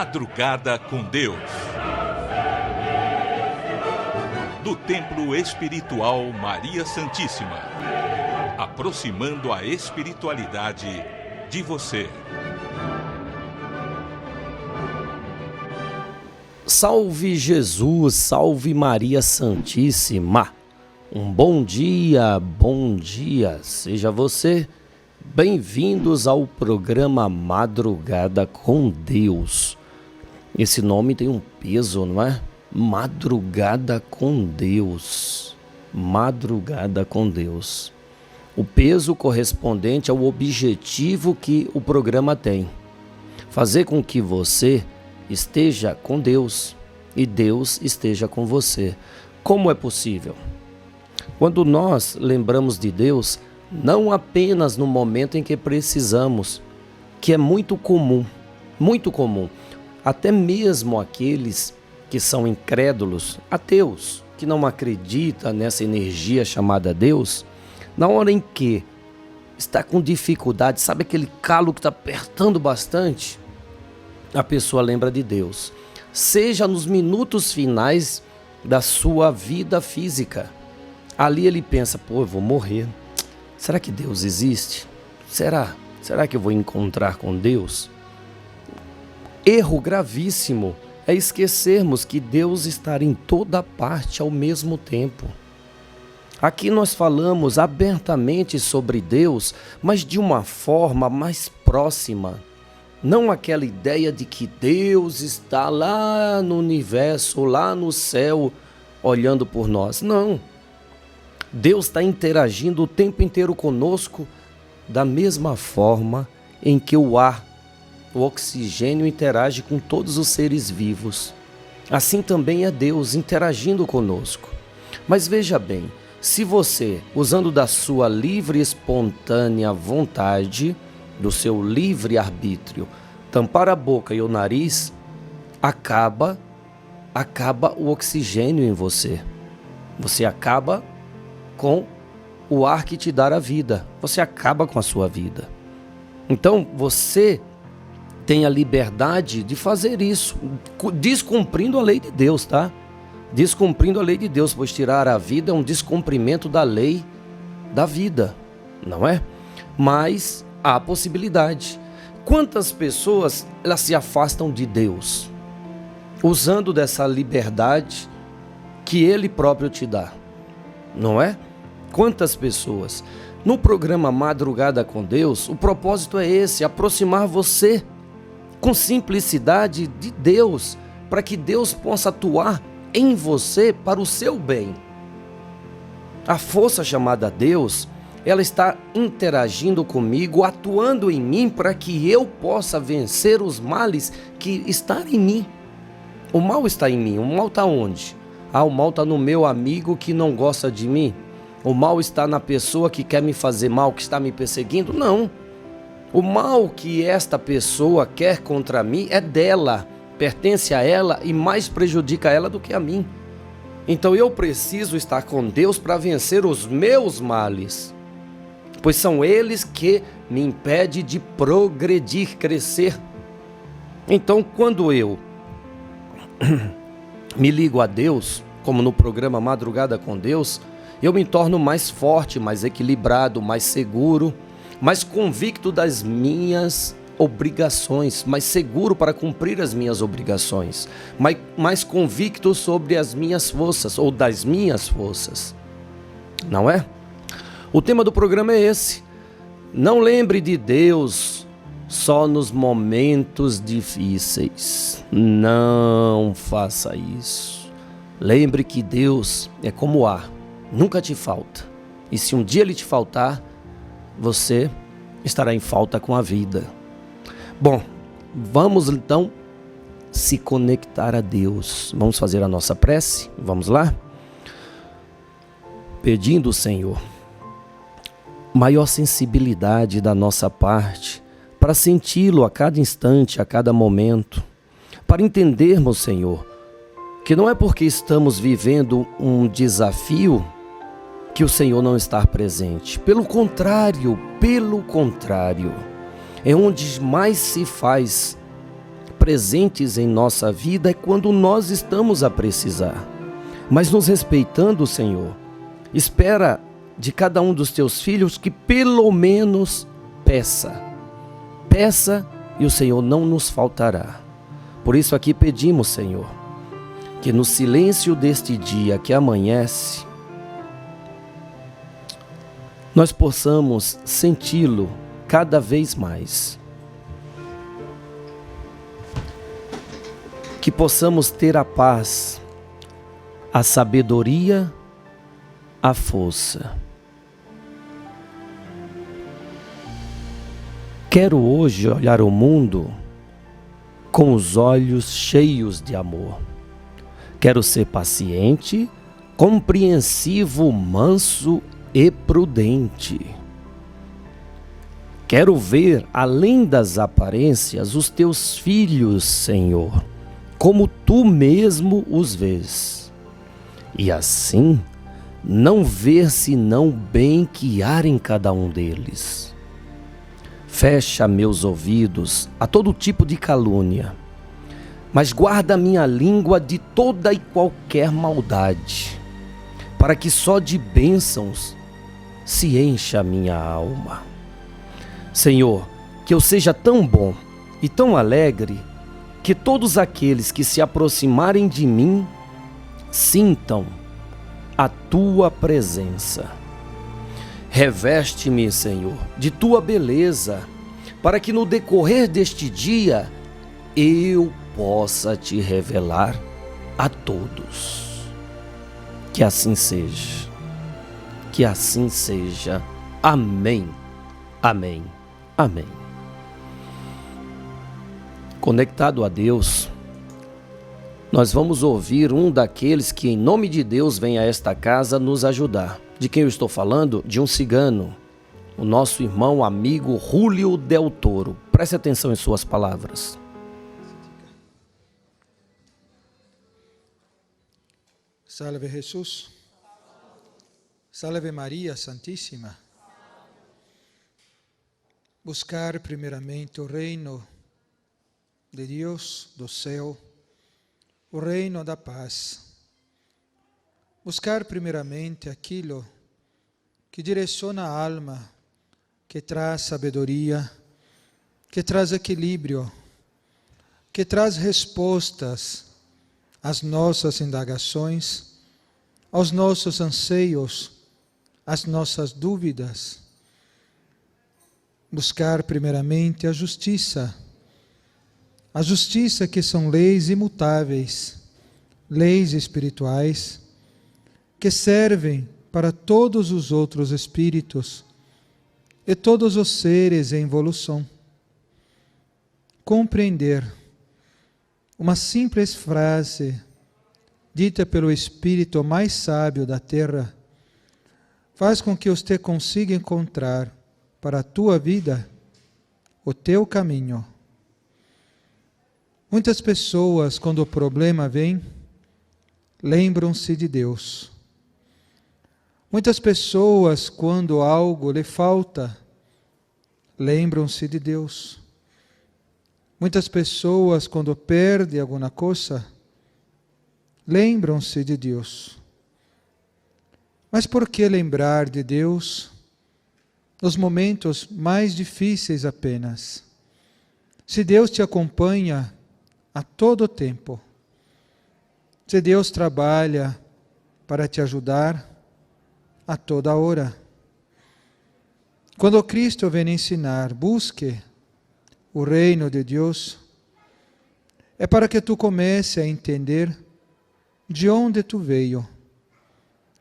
Madrugada com Deus. Do Templo Espiritual Maria Santíssima. Aproximando a espiritualidade de você. Salve Jesus, salve Maria Santíssima. Um bom dia, seja você bem-vindos ao programa Madrugada com Deus. Esse nome tem um peso, não é? Madrugada com Deus. Madrugada com Deus. O peso correspondente ao objetivo que o programa tem. Fazer com que você esteja com Deus e Deus esteja com você. Como é possível? Quando nós lembramos de Deus, não apenas no momento em que precisamos, que é muito comum, até mesmo aqueles que são incrédulos, ateus, que não acreditam nessa energia chamada Deus, na hora em que está com dificuldade, sabe aquele calo que está apertando bastante? A pessoa lembra de Deus, seja nos minutos finais da sua vida física. Ali ele pensa, eu vou morrer. Será que Deus existe? Será que eu vou encontrar com Deus? Erro gravíssimo é esquecermos que Deus está em toda parte ao mesmo tempo. Aqui nós falamos abertamente sobre Deus, mas de uma forma mais próxima. Não aquela ideia de que Deus está lá no universo, lá no céu, olhando por nós. Não. Deus está interagindo o tempo inteiro conosco da mesma forma em que o ar, o oxigênio interage com todos os seres vivos. Assim também é Deus interagindo conosco. Mas veja bem, se você, usando da sua livre e espontânea vontade, do seu livre arbítrio, tampar a boca e o nariz, acaba o oxigênio em você. Você acaba com o ar que te dá a vida. Você acaba com a sua vida. Então, você tem a liberdade de fazer isso, descumprindo a lei de Deus, tá? Descumprindo a lei de Deus, pois tirar a vida é um descumprimento da lei da vida, não é? Mas há possibilidade. Quantas pessoas elas se afastam de Deus, usando dessa liberdade que Ele próprio te dá? Não é? Quantas pessoas? No programa Madrugada com Deus, o propósito é esse, aproximar você com simplicidade de Deus, para que Deus possa atuar em você para o seu bem. A força chamada Deus, ela está interagindo comigo, atuando em mim para que eu possa vencer os males que estão em mim. O mal está em mim, o mal está onde? O mal está no meu amigo que não gosta de mim? O mal está na pessoa que quer me fazer mal, que está me perseguindo? Não. O mal que esta pessoa quer contra mim é dela, pertence a ela e mais prejudica ela do que a mim. Então eu preciso estar com Deus para vencer os meus males, pois são eles que me impedem de progredir, crescer. Então quando eu me ligo a Deus, como no programa Madrugada com Deus, eu me torno mais forte, mais equilibrado, mais seguro, mais convicto das minhas obrigações, mais seguro para cumprir as minhas obrigações, mais convicto sobre as minhas forças ou das minhas forças. Não é? O tema do programa é esse. Não lembre de Deus só nos momentos difíceis. Não faça isso. Lembre que Deus é como o ar, nunca te falta. E se um dia ele te faltar, você estará em falta com a vida. Bom, vamos então se conectar a Deus. Vamos fazer a nossa prece? Vamos lá? Pedindo, Senhor, maior sensibilidade da nossa parte para senti-lo a cada instante, a cada momento, para entendermos, Senhor, que não é porque estamos vivendo um desafio que o Senhor não está presente. Pelo contrário, é onde mais se faz presentes em nossa vida é quando nós estamos a precisar. Mas nos respeitando, Senhor, espera de cada um dos teus filhos que pelo menos peça. Peça e o Senhor não nos faltará. Por isso aqui pedimos, Senhor, que no silêncio deste dia que amanhece, nós possamos senti-lo cada vez mais. Que possamos ter a paz, a sabedoria, a força. Quero hoje olhar o mundo com os olhos cheios de amor. Quero ser paciente, compreensivo, manso e prudente. Quero ver, além das aparências, os teus filhos, Senhor, como tu mesmo os vês. E assim, não ver senão bem que há em cada um deles. Fecha meus ouvidos a todo tipo de calúnia, mas guarda minha língua de toda e qualquer maldade, para que só de bênçãos se encha a minha alma. Senhor, que eu seja tão bom e tão alegre, que todos aqueles que se aproximarem de mim sintam a tua presença. Reveste-me, Senhor, de tua beleza, para que no decorrer deste dia eu possa te revelar a todos. Que assim seja. Que assim seja. Amém. Amém. Amém. Conectado a Deus, nós vamos ouvir um daqueles que em nome de Deus vem a esta casa nos ajudar. De quem eu estou falando? De um cigano, o nosso irmão amigo Júlio Del Toro. Preste atenção em suas palavras. Salve Jesus. Salve Maria Santíssima. Buscar primeiramente o reino de Deus, do céu, o reino da paz. Buscar primeiramente aquilo que direciona a alma, que traz sabedoria, que traz equilíbrio, que traz respostas às nossas indagações, aos nossos anseios, às nossas dúvidas. Buscar primeiramente a justiça que são leis imutáveis, leis espirituais, que servem para todos os outros espíritos e todos os seres em evolução. Compreender uma simples frase dita pelo espírito mais sábio da terra faz com que você consiga encontrar para a tua vida o teu caminho. Muitas pessoas, quando o problema vem, lembram-se de Deus. Muitas pessoas, quando algo lhe falta, lembram-se de Deus. Muitas pessoas, quando perdem alguma coisa, lembram-se de Deus. Mas por que lembrar de Deus nos momentos mais difíceis apenas? Se Deus te acompanha a todo tempo, se Deus trabalha para te ajudar a toda hora. Quando Cristo vem ensinar, busque o reino de Deus, é para que tu comece a entender de onde tu veio.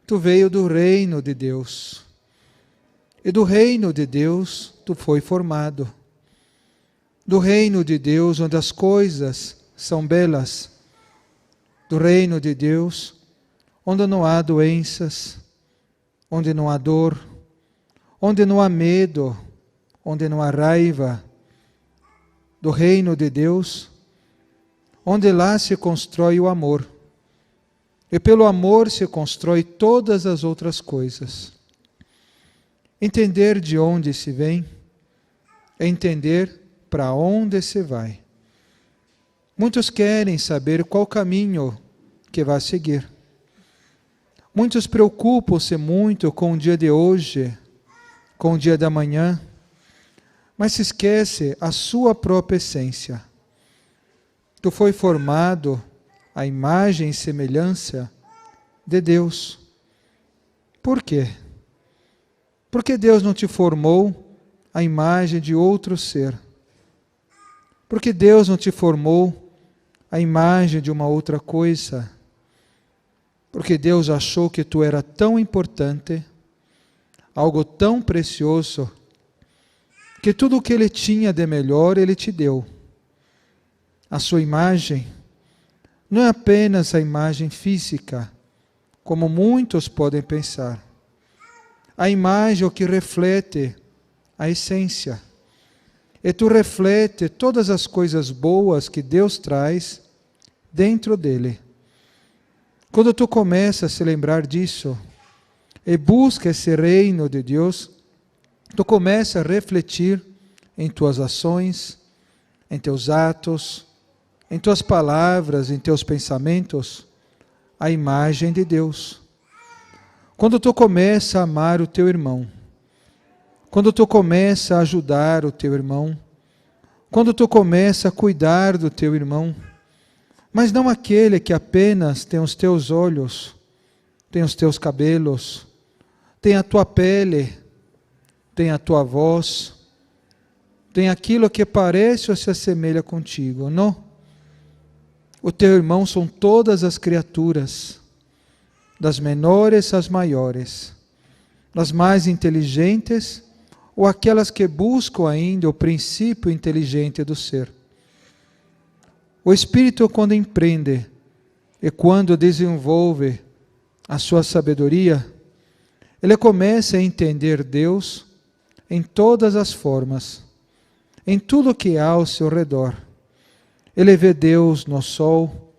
Tu veio do reino de Deus. E do reino de Deus tu foi formado. Do reino de Deus, onde as coisas são belas. Do reino de Deus, onde não há doenças, onde não há dor, onde não há medo, onde não há raiva. Do reino de Deus, onde lá se constrói o amor. E pelo amor se constrói todas as outras coisas. Entender de onde se vem é entender para onde se vai. Muitos querem saber qual caminho que vai seguir. Muitos preocupam-se muito com o dia de hoje, com o dia da manhã, mas se esquece a sua própria essência. Tu foi formado à imagem e semelhança de Deus. Por quê? Porque Deus não te formou à imagem de outro ser. Porque Deus não te formou à imagem de uma outra coisa. Porque Deus achou que tu era tão importante, algo tão precioso, que tudo o que Ele tinha de melhor, Ele te deu. A sua imagem não é apenas a imagem física, como muitos podem pensar. A imagem é o que reflete a essência. E tu reflete todas as coisas boas que Deus traz dentro dele. Quando tu começa a se lembrar disso e busca esse reino de Deus, tu começa a refletir em tuas ações, em teus atos, em tuas palavras, em teus pensamentos, a imagem de Deus. Quando tu começa a amar o teu irmão, quando tu começa a ajudar o teu irmão, quando tu começa a cuidar do teu irmão, mas não aquele que apenas tem os teus olhos, tem os teus cabelos, tem a tua pele, tem a tua voz, tem aquilo que parece ou se assemelha contigo. Não. O teu irmão são todas as criaturas, das menores às maiores, das mais inteligentes ou aquelas que buscam ainda o princípio inteligente do ser. O Espírito, quando empreende e quando desenvolve a sua sabedoria, ele começa a entender Deus em todas as formas, em tudo que há ao seu redor. Ele vê Deus no sol,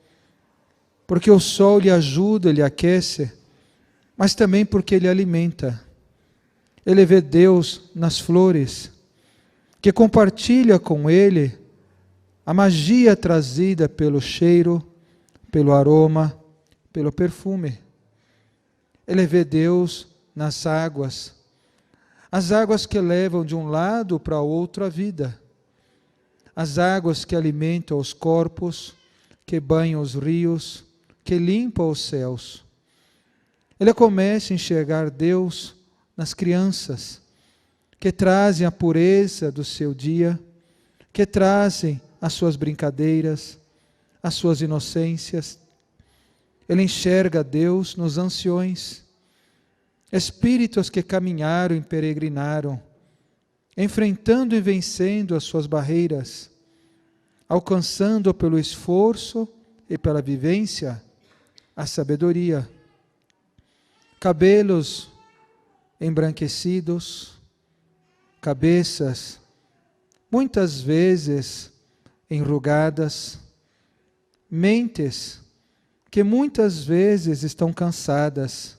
porque o sol lhe ajuda, lhe aquece, mas também porque ele alimenta. Ele vê Deus nas flores, que compartilha com ele a magia trazida pelo cheiro, pelo aroma, pelo perfume. Ele vê Deus nas águas, as águas que levam de um lado para o outro a vida, as águas que alimentam os corpos, que banham os rios, que limpam os céus. Ele começa a enxergar Deus nas crianças, que trazem a pureza do seu dia, que trazem as suas brincadeiras, as suas inocências. Ele enxerga Deus nos anciões, espíritos que caminharam e peregrinaram, enfrentando e vencendo as suas barreiras, alcançando pelo esforço e pela vivência a sabedoria. Cabelos embranquecidos, cabeças muitas vezes enrugadas, mentes que muitas vezes estão cansadas,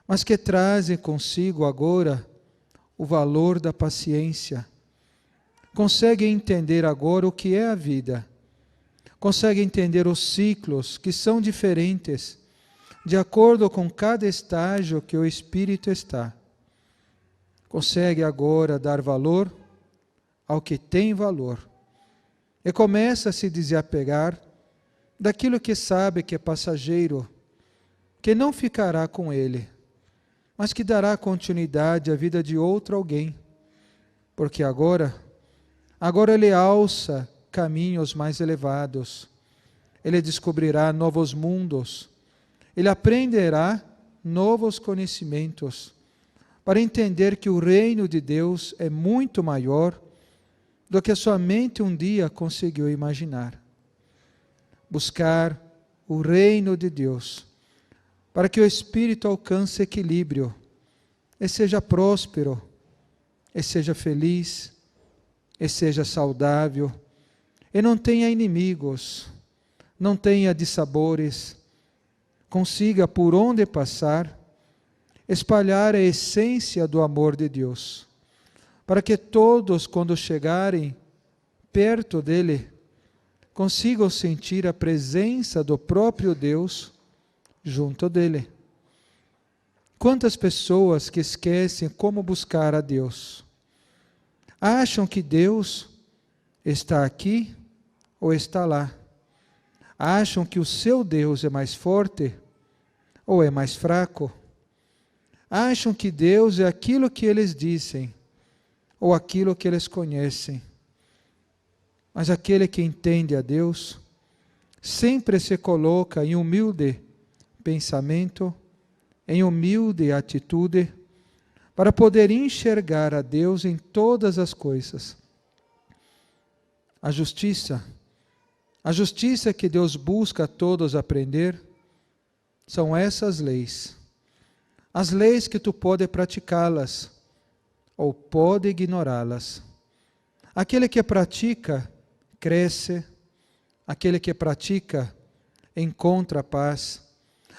mas que trazem consigo agora o valor da paciência. Conseguem entender agora o que é a vida. Conseguem entender os ciclos que são diferentes, de acordo com cada estágio que o espírito está. Consegue agora dar valor ao que tem valor. E começa a se desapegar daquilo que sabe que é passageiro, que não ficará com ele, mas que dará continuidade à vida de outro alguém. Porque agora ele alça caminhos mais elevados. Ele descobrirá novos mundos. Ele aprenderá novos conhecimentos para entender que o reino de Deus é muito maior do que sua mente um dia conseguiu imaginar. Buscar o reino de Deus, para que o espírito alcance equilíbrio, e seja próspero, e seja feliz, e seja saudável, e não tenha inimigos, não tenha dissabores, consiga por onde passar, espalhar a essência do amor de Deus, para que todos, quando chegarem perto dele, consigam sentir a presença do próprio Deus junto dele. Quantas pessoas que esquecem como buscar a Deus? Acham que Deus está aqui ou está lá? Acham que o seu Deus é mais forte ou é mais fraco? Acham que Deus é aquilo que eles dizem ou aquilo que eles conhecem. Mas aquele que entende a Deus sempre se coloca em humilde pensamento, em humilde atitude, para poder enxergar a Deus em todas as coisas. A justiça que Deus busca a todos aprender, são essas leis. As leis que tu pode praticá-las, ou pode ignorá-las. Aquele que pratica, cresce. Aquele que pratica, encontra paz.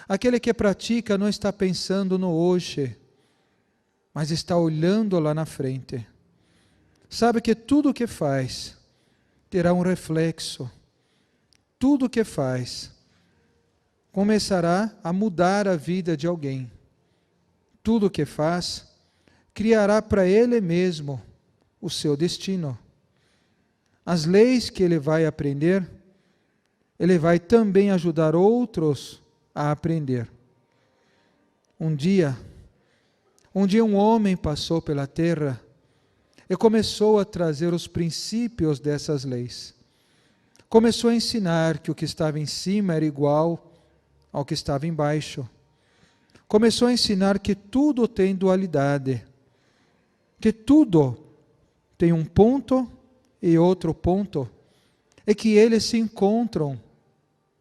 Aquele que pratica não está pensando no hoje, mas está olhando lá na frente. Sabe que tudo o que faz terá um reflexo. Tudo o que faz começará a mudar a vida de alguém. Tudo o que faz criará para ele mesmo o seu destino. As leis que ele vai aprender, ele vai também ajudar outros a aprender. Um dia um homem passou pela terra e começou a trazer os princípios dessas leis. Começou a ensinar que o que estava em cima era igual ao que estava embaixo. Começou a ensinar que tudo tem dualidade, que tudo tem um ponto e outro ponto, e que eles se encontram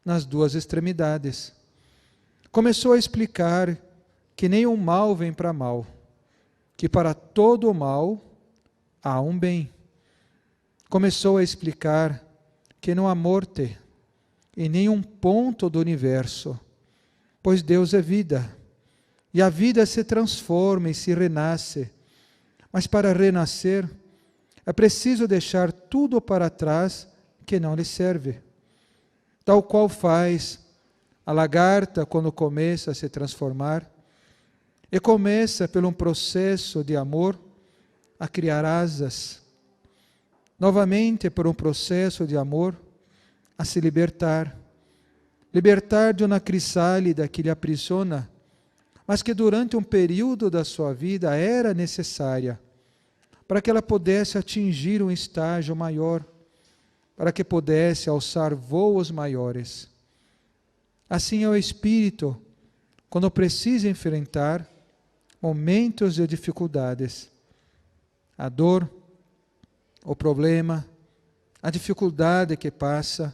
nas duas extremidades. Começou a explicar que nenhum mal vem para mal, que para todo mal há um bem. Começou a explicar que não há morte em nenhum ponto do universo, pois Deus é vida, e a vida se transforma e se renasce, mas para renascer é preciso deixar tudo para trás que não lhe serve. Tal qual faz a lagarta quando começa a se transformar, e começa por um processo de amor a criar asas, novamente por um processo de amor a se libertar de uma crisálida que lhe aprisiona, mas que durante um período da sua vida era necessária para que ela pudesse atingir um estágio maior, para que pudesse alçar voos maiores. Assim é o espírito quando precisa enfrentar momentos de dificuldades. A dor, o problema, a dificuldade que passa,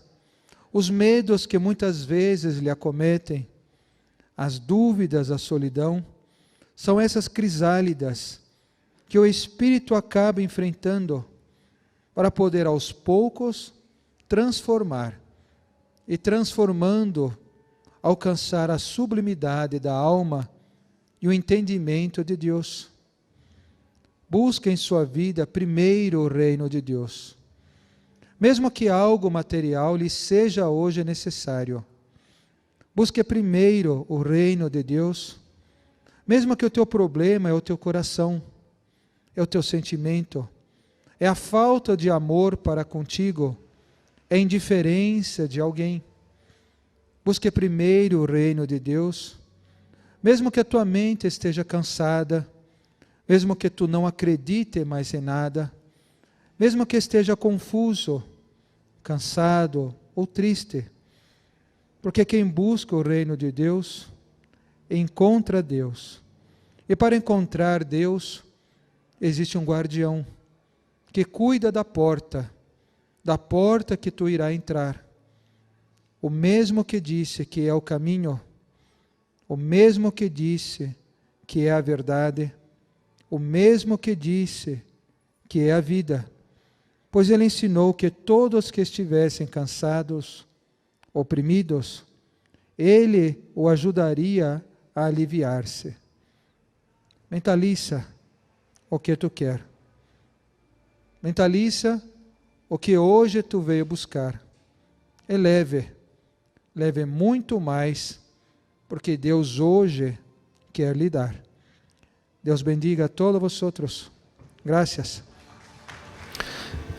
os medos que muitas vezes lhe acometem, as dúvidas, a solidão, são essas crisálidas que o espírito acaba enfrentando para poder aos poucos transformar e transformando alcançar a sublimidade da alma e o entendimento de Deus. Busque em sua vida primeiro o reino de Deus. Mesmo que algo material lhe seja hoje necessário, busque primeiro o reino de Deus, mesmo que o teu problema é o teu coração, é o teu sentimento, é a falta de amor para contigo, é a indiferença de alguém. Busque primeiro o reino de Deus, mesmo que a tua mente esteja cansada, mesmo que tu não acredite mais em nada, mesmo que esteja confuso, cansado ou triste, porque quem busca o reino de Deus, encontra Deus. E para encontrar Deus, existe um guardião, que cuida da porta que tu irá entrar. O mesmo que disse que é o caminho, o mesmo que disse que é a verdade, o mesmo que disse que é a vida, pois ele ensinou que todos que estivessem cansados, oprimidos, ele o ajudaria a aliviar-se. Mentaliza o que tu quer. Mentaliza o que hoje tu veio buscar. eleve muito mais, porque Deus hoje quer lhe dar. Deus bendiga a todos vocês. Graças.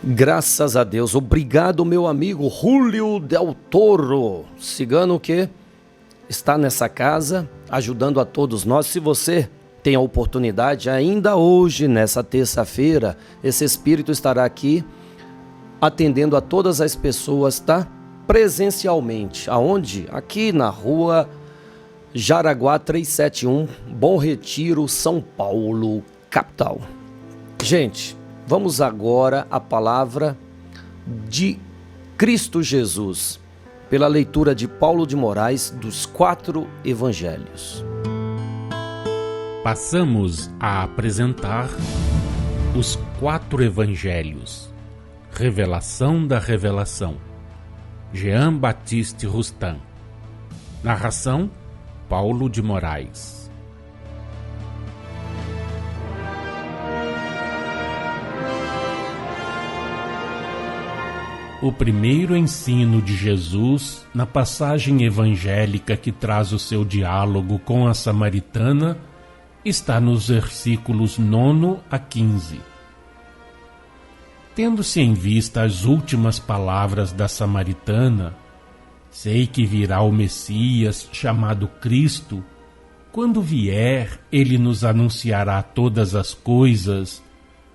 Graças a Deus. Obrigado, meu amigo Júlio Del Toro, cigano que está nessa casa ajudando a todos nós. Se você tem a oportunidade, ainda hoje, nessa terça-feira, esse espírito estará aqui atendendo a todas as pessoas, tá? Presencialmente. Aonde? Aqui na rua Jaraguá 371, Bom Retiro, São Paulo, capital. Gente, vamos agora à palavra de Cristo Jesus, pela leitura de Paulo de Moraes dos 4 evangelhos. Passamos a apresentar os 4 evangelhos. Revelação da Revelação. Jean Baptiste Rustin. Narração: Paulo de Moraes. O primeiro ensino de Jesus, na passagem evangélica que traz o seu diálogo com a samaritana, está nos versículos 9 a 15. Tendo-se em vista as últimas palavras da samaritana, sei que virá o Messias, chamado Cristo. Quando vier, ele nos anunciará todas as coisas.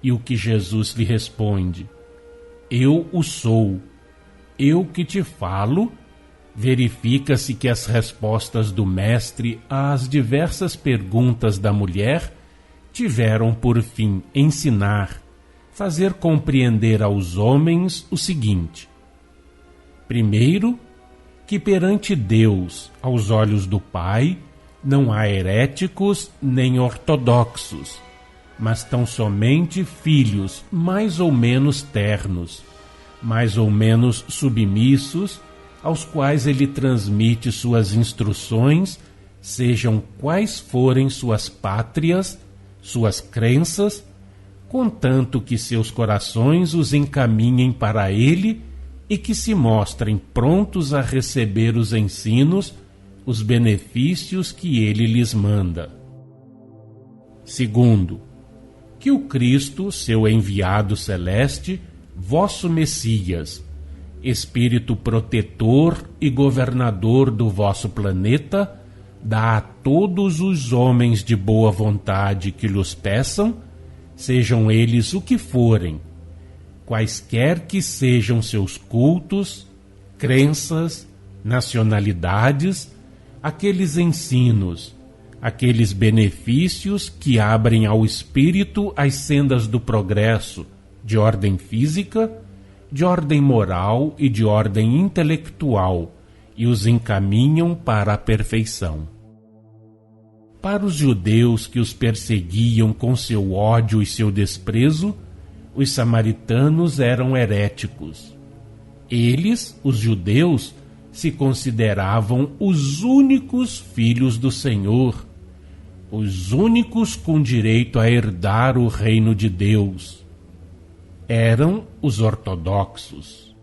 E o que Jesus lhe responde: Eu o sou. Eu que te falo. Verifica-se que as respostas do Mestre às diversas perguntas da mulher tiveram por fim ensinar, fazer compreender aos homens o seguinte: primeiro, que perante Deus, aos olhos do Pai, não há heréticos nem ortodoxos, mas tão somente filhos mais ou menos ternos, mais ou menos submissos, aos quais ele transmite suas instruções, sejam quais forem suas pátrias, suas crenças, contanto que seus corações os encaminhem para ele e que se mostrem prontos a receber os ensinos, os benefícios que ele lhes manda. Segundo, que o Cristo, seu enviado celeste, vosso Messias, Espírito protetor e governador do vosso planeta, dá a todos os homens de boa vontade que lhes peçam, sejam eles o que forem, quaisquer que sejam seus cultos, crenças, nacionalidades, aqueles ensinos, aqueles benefícios que abrem ao espírito as sendas do progresso, de ordem física, de ordem moral e de ordem intelectual, e os encaminham para a perfeição. Para os judeus que os perseguiam com seu ódio e seu desprezo, os samaritanos eram heréticos. Eles, os judeus, se consideravam os únicos filhos do Senhor, os únicos com direito a herdar o reino de Deus. Eram os ortodoxos.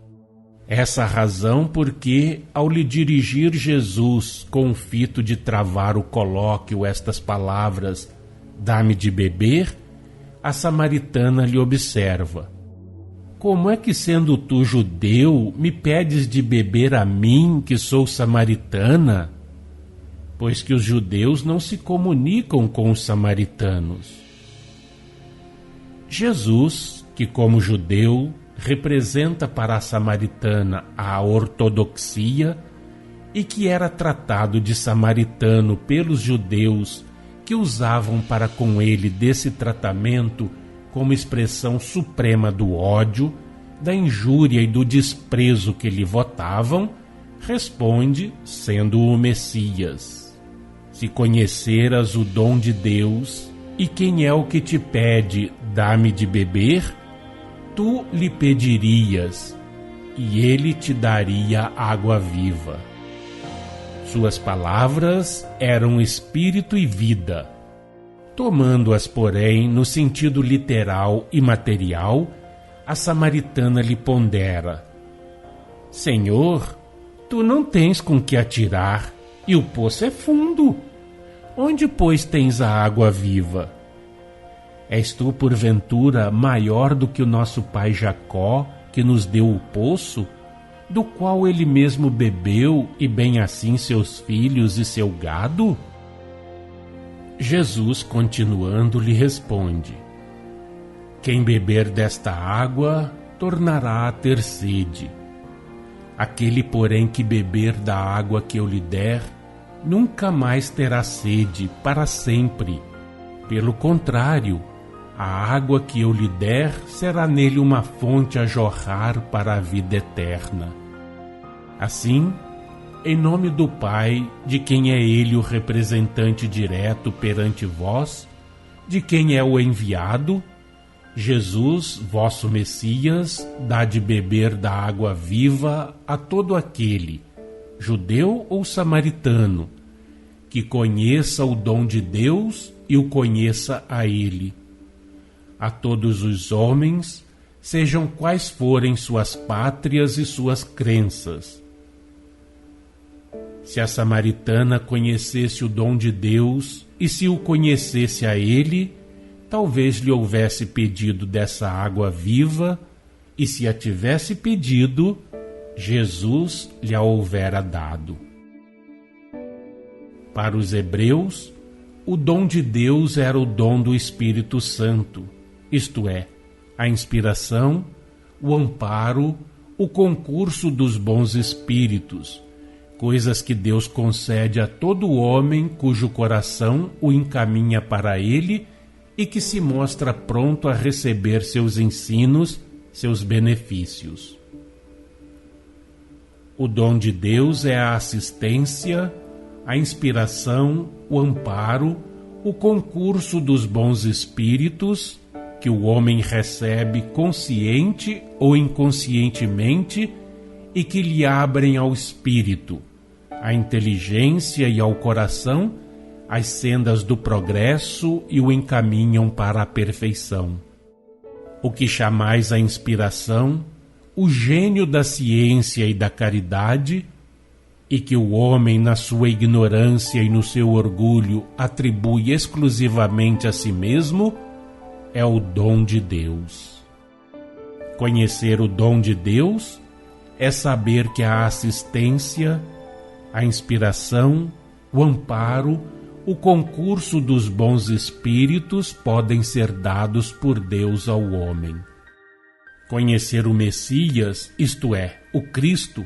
Essa razão porque, ao lhe dirigir Jesus, com o fito de travar o colóquio, estas palavras: dá-me de beber, a samaritana lhe observa: como é que, sendo tu judeu, me pedes de beber a mim, que sou samaritana? Pois que os judeus não se comunicam com os samaritanos. Jesus, que como judeu representa para a samaritana a ortodoxia e que era tratado de samaritano pelos judeus, que usavam para com ele desse tratamento como expressão suprema do ódio, da injúria e do desprezo que lhe votavam, responde, sendo o Messias: se conheceras o dom de Deus, e quem é o que te pede, dá-me de beber, tu lhe pedirias, e ele te daria água viva. Suas palavras eram espírito e vida. Tomando-as, porém, no sentido literal e material, a samaritana lhe pondera: Senhor, Tu não tens com que atirar, e o poço é fundo. Onde, pois, tens a água viva? És tu, porventura, maior do que o nosso pai Jacó, que nos deu o poço, do qual ele mesmo bebeu, e bem assim seus filhos e seu gado? Jesus, continuando, lhe responde: Quem beber desta água, tornará a ter sede. Aquele, porém, que beber da água que eu lhe der, nunca mais terá sede para sempre. Pelo contrário, a água que eu lhe der será nele uma fonte a jorrar para a vida eterna. Assim, em nome do Pai, de quem é ele o representante direto perante vós, de quem é o enviado, Jesus, vosso Messias, dá de beber da água viva a todo aquele, judeu ou samaritano, que conheça o dom de Deus e o conheça a ele. A todos os homens, sejam quais forem suas pátrias e suas crenças. Se a samaritana conhecesse o dom de Deus e se o conhecesse a ele, talvez lhe houvesse pedido dessa água viva, e se a tivesse pedido, Jesus lhe a houvera dado. Para os hebreus, o dom de Deus era o dom do Espírito Santo, isto é, a inspiração, o amparo, o concurso dos bons espíritos, coisas que Deus concede a todo homem cujo coração o encaminha para ele e que se mostra pronto a receber seus ensinos, seus benefícios. O dom de Deus é a assistência, a inspiração, o amparo, o concurso dos bons espíritos, que o homem recebe consciente ou inconscientemente e que lhe abrem ao espírito, à inteligência e ao coração, as sendas do progresso e o encaminham para a perfeição. O que chamais a inspiração, o gênio da ciência e da caridade, e que o homem, na sua ignorância e no seu orgulho, atribui exclusivamente a si mesmo, é o dom de Deus. Conhecer o dom de Deus é saber que a assistência, a inspiração, o amparo, o concurso dos bons espíritos podem ser dados por Deus ao homem. Conhecer o Messias, isto é, o Cristo,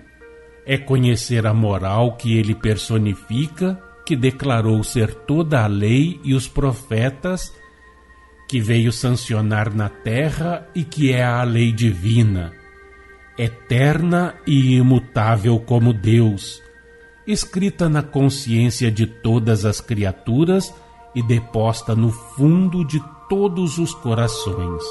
é conhecer a moral que ele personifica, que declarou ser toda a lei e os profetas, que veio sancionar na terra e que é a lei divina, eterna e imutável como Deus, escrita na consciência de todas as criaturas e deposta no fundo de todos os corações.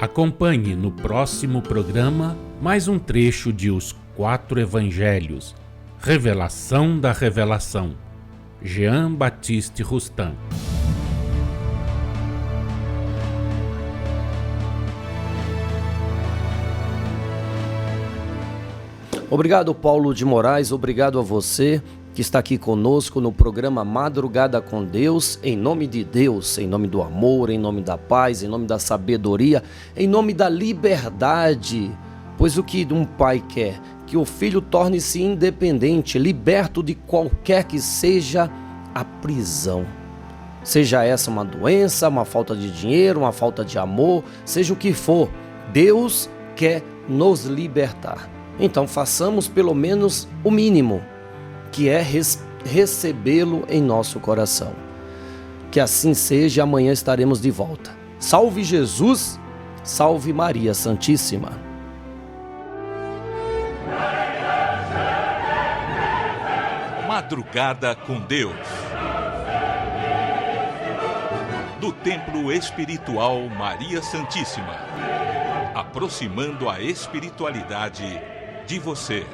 Acompanhe no próximo programa mais um trecho de Os Quatro Evangelhos, Revelação da Revelação, Jean Baptiste Rustin. Obrigado, Paulo de Moraes, obrigado a você que está aqui conosco no programa Madrugada com Deus, em nome de Deus, em nome do amor, em nome da paz, em nome da sabedoria, em nome da liberdade, pois o que um pai quer? Que o filho torne-se independente, liberto de qualquer que seja a prisão. Seja essa uma doença, uma falta de dinheiro, uma falta de amor, seja o que for, Deus quer nos libertar. Então façamos pelo menos o mínimo, que é recebê-lo em nosso coração. Que assim seja, amanhã estaremos de volta. Salve Jesus, salve Maria Santíssima. Madrugada com Deus. Do Templo Espiritual Maria Santíssima. Aproximando a espiritualidade de você.